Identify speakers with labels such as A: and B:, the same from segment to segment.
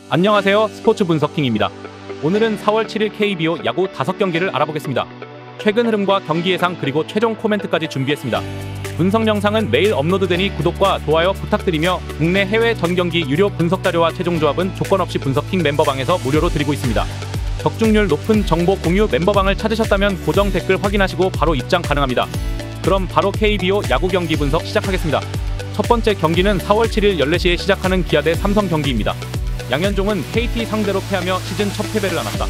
A: 안녕하세요. 스포츠 분석킹입니다. 오늘은 4월 7일 KBO 야구 5경기를 알아보겠습니다. 최근 흐름과 경기 예상 그리고 최종 코멘트까지 준비했습니다. 분석 영상은 매일 업로드되니 구독과 좋아요 부탁드리며 국내 해외 전 경기 유료 분석 자료와 최종 조합은 조건 없이 분석킹 멤버방에서 무료로 드리고 있습니다. 적중률 높은 정보 공유 멤버방을 찾으셨다면 고정 댓글 확인하시고 바로 입장 가능합니다. 그럼 바로 KBO 야구 경기 분석 시작하겠습니다. 첫 번째 경기는 4월 7일 14시에 시작하는 기아 대 삼성 경기입니다. 양현종은 KT 상대로 패하며 시즌 첫 패배를 안았다.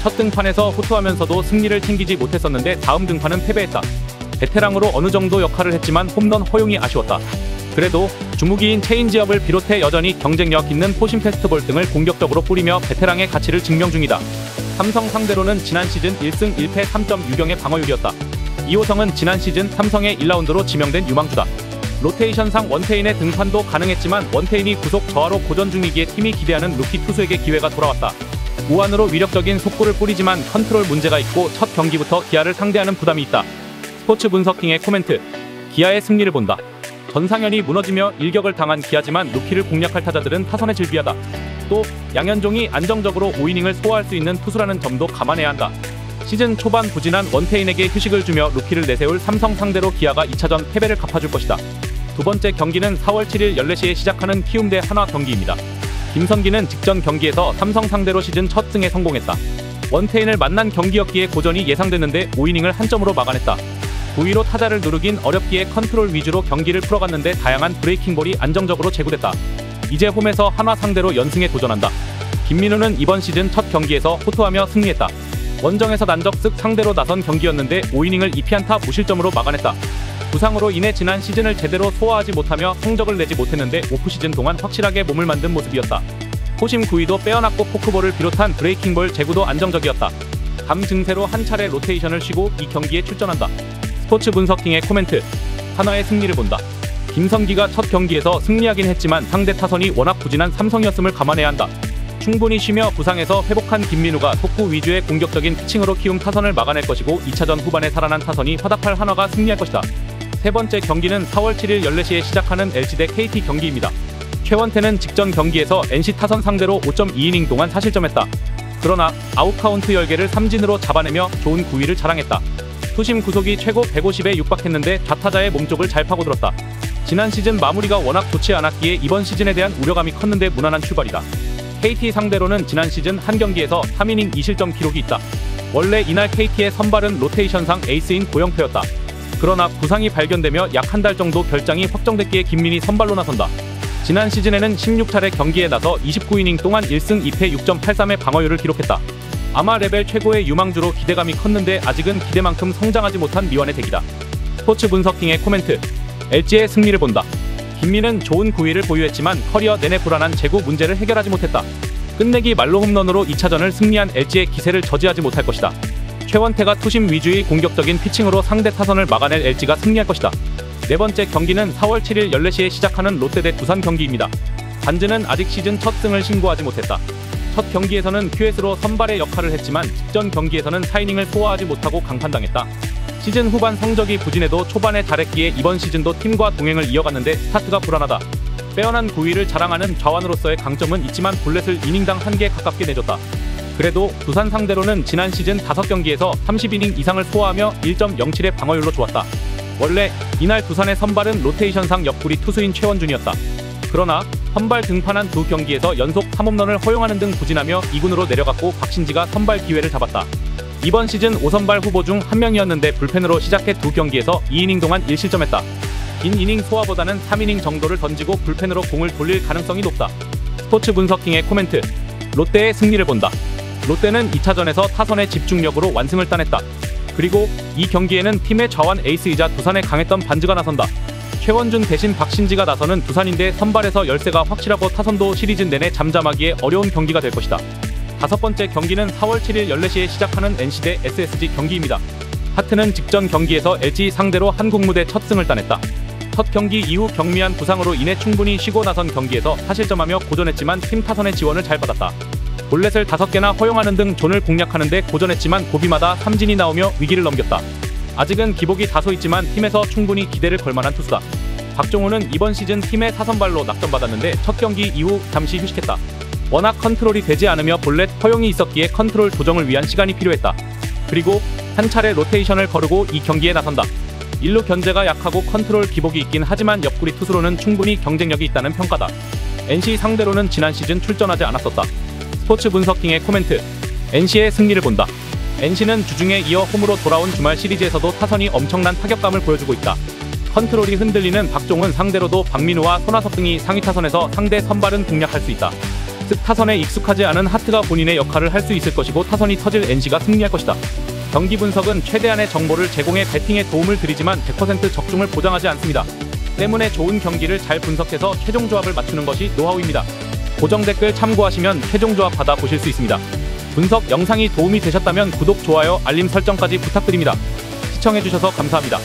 A: 첫 등판에서 호투하면서도 승리를 챙기지 못했었는데 다음 등판은 패배했다. 베테랑으로 어느 정도 역할을 했지만 홈런 허용이 아쉬웠다. 그래도 주무기인 체인지업을 비롯해 여전히 경쟁력 있는 포심 패스트볼 등을 공격적으로 뿌리며 베테랑의 가치를 증명 중이다. 삼성 상대로는 지난 시즌 1승 1패 3.6경의 방어율이었다. 이호성은 지난 시즌 삼성의 1라운드로 지명된 유망주다. 로테이션상 원태인의 등판도 가능했지만 원태인이 구속 저하로 고전 중이기에 팀이 기대하는 루키 투수에게 기회가 돌아왔다. 무한으로 위력적인 속구를 뿌리지만 컨트롤 문제가 있고 첫 경기부터 기아를 상대하는 부담이 있다. 스포츠 분석킹의 코멘트. 기아의 승리를 본다. 전상현이 무너지며 일격을 당한 기아지만 루키를 공략할 타자들은 타선에 질비하다. 또 양현종이 안정적으로 5이닝을 소화할 수 있는 투수라는 점도 감안해야 한다. 시즌 초반 부진한 원태인에게 휴식을 주며 루키를 내세울 삼성 상대로 기아가 2차전 패배를 갚아줄 것이다. 두 번째 경기는 4월 7일 14시에 시작하는 키움 대 한화 경기입니다. 김선기는 직전 경기에서 삼성 상대로 시즌 첫 승에 성공했다. 원태인을 만난 경기였기에 고전이 예상됐는데 5이닝을 한 점으로 막아냈다. 9위로 타자를 누르긴 어렵기에 컨트롤 위주로 경기를 풀어갔는데 다양한 브레이킹볼이 안정적으로 제구됐다. 이제 홈에서 한화 상대로 연승에 도전한다. 김민우는 이번 시즌 첫 경기에서 호투하며 승리했다. 원정에서 난적습 상대로 나선 경기였는데 5이닝을 2피안타 무실점으로 막아냈다. 부상으로 인해 지난 시즌을 제대로 소화하지 못하며 성적을 내지 못했는데 오프시즌 동안 확실하게 몸을 만든 모습이었다. 포심 구위도 빼어났고 포크볼을 비롯한 브레이킹볼 제구도 안정적이었다. 감 증세로 한 차례 로테이션을 쉬고 이 경기에 출전한다. 스포츠 분석킹의 코멘트. 한화의 승리를 본다. 김선기가 첫 경기에서 승리하긴 했지만 상대 타선이 워낙 부진한 삼성이었음을 감안해야 한다. 충분히 쉬며 부상에서 회복한 김민우가 속구 위주의 공격적인 피칭으로 키움 타선을 막아낼 것이고 2차전 후반에 살아난 타선이 화답할 한화가 승리할 것이다. 세 번째 경기는 4월 7일 14시에 시작하는 LG 대 KT 경기입니다. 최원태는 직전 경기에서 NC 타선 상대로 5.2이닝 동안 사실점했다. 그러나 아웃카운트 10개를 삼진으로 잡아내며 좋은 구위를 자랑했다. 투심 구속이 최고 150에 육박했는데 좌타자의 몸쪽을 잘 파고들었다. 지난 시즌 마무리가 워낙 좋지 않았기에 이번 시즌에 대한 우려감이 컸는데 무난한 출발이다. KT 상대로는 지난 시즌 한 경기에서 3이닝 2실점 기록이 있다. 원래 이날 KT의 선발은 로테이션상 에이스인 고영표였다. 그러나 부상이 발견되며 약 한 달 정도 결장이 확정됐기에 김민희 선발로 나선다. 지난 시즌에는 16차례 경기에 나서 29이닝 동안 1승 2패 6.83의 방어율을 기록했다. 아마 레벨 최고의 유망주로 기대감이 컸는데 아직은 기대만큼 성장하지 못한 미완의 대기다. 스포츠 분석킹의 코멘트. LG의 승리를 본다. 김민은 좋은 구위를 보유했지만 커리어 내내 불안한 제구 문제를 해결하지 못했다. 끝내기 말로 홈런으로 2차전을 승리한 LG의 기세를 저지하지 못할 것이다. 최원태가 투심 위주의 공격적인 피칭으로 상대 타선을 막아낼 LG가 승리할 것이다. 네 번째 경기는 4월 7일 14시에 시작하는 롯데 대 두산 경기입니다. 반즈는 아직 시즌 첫 승을 신고하지 못했다. 첫 경기에서는 QS로 선발의 역할을 했지만 직전 경기에서는 4이닝을 소화하지 못하고 강판당했다. 시즌 후반 성적이 부진해도 초반에 잘했기에 이번 시즌도 팀과 동행을 이어갔는데 스타트가 불안하다. 빼어난 구위를 자랑하는 좌완으로서의 강점은 있지만 볼넷을 이닝당 1개 가깝게 내줬다. 그래도 두산 상대로는 지난 시즌 5경기에서 30이닝 이상을 소화하며 1.07의 방어율로 좋았다. 원래 이날 두산의 선발은 로테이션상 옆구리 투수인 최원준이었다. 그러나 선발 등판한 두 경기에서 연속 3홈런을 허용하는 등 부진하며 2군으로 내려갔고 박신지가 선발 기회를 잡았다. 이번 시즌 5선발 후보 중 한 명이었는데 불펜으로 시작해 두 경기에서 2이닝 동안 1실점했다. 긴 이닝 소화보다는 3이닝 정도를 던지고 불펜으로 공을 돌릴 가능성이 높다. 스포츠 분석킹의 코멘트. 롯데의 승리를 본다. 롯데는 2차전에서 타선의 집중력으로 완승을 따냈다. 그리고 이 경기에는 팀의 좌완 에이스이자 두산에 강했던 반즈가 나선다. 최원준 대신 박신지가 나서는 두산인데 선발에서 열세가 확실하고 타선도 시리즈 내내 잠잠하기에 어려운 경기가 될 것이다. 다섯 번째 경기는 4월 7일 14시에 시작하는 NC 대 SSG 경기입니다. 하트는 직전 경기에서 LG 상대로 한국 무대 첫 승을 따냈다. 첫 경기 이후 경미한 부상으로 인해 충분히 쉬고 나선 경기에서 사실점하며 고전했지만 팀 타선의 지원을 잘 받았다. 볼넷을 5개나 허용하는 등 존을 공략하는 데 고전했지만 고비마다 삼진이 나오며 위기를 넘겼다. 아직은 기복이 다소 있지만 팀에서 충분히 기대를 걸만한 투수다. 박종호는 이번 시즌 팀의 4선발로 낙점받았는데 첫 경기 이후 잠시 휴식했다. 워낙 컨트롤이 되지 않으며 볼넷 허용이 있었기에 컨트롤 조정을 위한 시간이 필요했다. 그리고 한 차례 로테이션을 거르고 이 경기에 나선다. 일루 견제가 약하고 컨트롤 기복이 있긴 하지만 옆구리 투수로는 충분히 경쟁력이 있다는 평가다. NC 상대로는 지난 시즌 출전하지 않았었다. 스포츠 분석킹의 코멘트. NC의 승리를 본다. NC는 주중에 이어 홈으로 돌아온 주말 시리즈에서도 타선이 엄청난 타격감을 보여주고 있다. 컨트롤이 흔들리는 박종훈 상대로도 박민우와 손아섭 등이 상위 타선에서 상대 선발은 공략할 수 있다. 즉 타선에 익숙하지 않은 하트가 본인의 역할을 할 수 있을 것이고 타선이 터질 NC가 승리할 것이다. 경기 분석은 최대한의 정보를 제공해 배팅에 도움을 드리지만 100% 적중을 보장하지 않습니다. 때문에 좋은 경기를 잘 분석해서 최종 조합을 맞추는 것이 노하우입니다. 고정 댓글 참고하시면 최종 조합 받아보실 수 있습니다. 분석 영상이 도움이 되셨다면 구독, 좋아요, 알림 설정까지 부탁드립니다. 시청해주셔서 감사합니다.